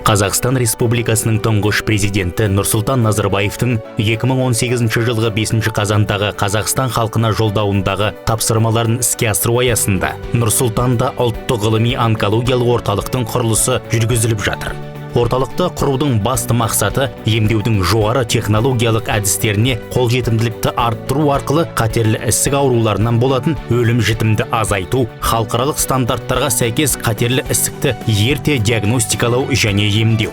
Қазақстан Республикасының тұңғыш президенті Нұрсұлтан Назарбаевтың 2018 жылғы 5 қазандағы Қазақстан халқына жолдауындағы тапсырмаларын іске асыру аясында Нұрсұлтанда ұлттық ғылыми онкологиялық орталықтың құрылысы жүргізіліп жатыр. Орталықты құрудың басты мақсаты емдеудің жоғары технологиялық әдістеріне қолжетімділікті арттыру арқылы қатерлі ісік ауруларынан болатын өлім-жітімді азайту, халықаралық стандарттарға сәйкес қатерлі ісікті ерте диагностикалау және емдеу.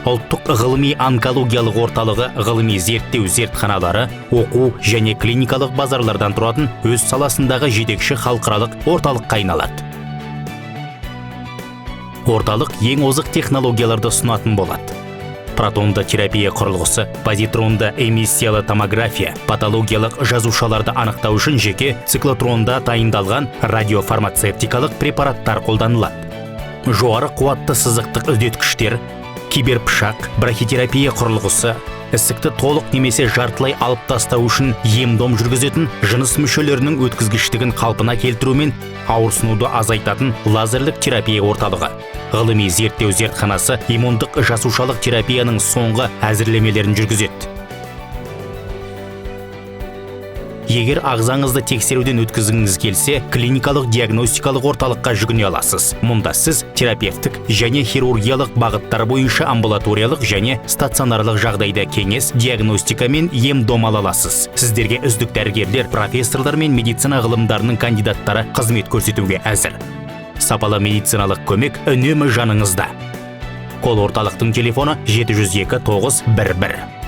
Ұлттық ғылыми онкологиялық орталығы ғылыми зерттеу зертханалары, оқу және клиникалық базарлардан тұратын өз саласындағы жетекші халықаралық орталыққа айналады. Орталық ең озық технологияларды ұсынатын болады. Протонды терапия құрылғысы, позитронды эмиссиялы томография, патологиялық жазушаларды анықтау үшін жеке циклотронда дайындалған радиофармацевтикалық препараттар қолданылады. Жоғары қуатты сызықтық үдеткіштер, киберпышақ, брахитерапия құрылғысы, ісікті толық немесе жартылай алып тастау үшін ем-дом жүргізетін, жыныс мүшелерінің өткізгіштігін қалпына келтірумен ауырсынуды азайтатын лазерлік терапия орталығы. Ғылыми зерттеу зертханасы иммундық жасушалық терапияның соңғы әзірлемелерін жүргізеді. Егер ағзаңызды тексеруден өткізгіңіз келсе, клиникалық диагностикалық орталыққа жүгіне аласыз. Мұнда сіз терапевтік және хирургиялық бағыттар бойынша амбулаториялық және стационарлық жағдайда кеңес, диагностика мен ем-дом ала аласыз. Сіздерге үздік дәрігерлер, профессорлар мен медицина ғылымдарының кандидаттары қызмет көрсетуге әзір. Сапалы медициналық көмек үнемі жаныңызда. Кол орталықтың телефоны 702 911.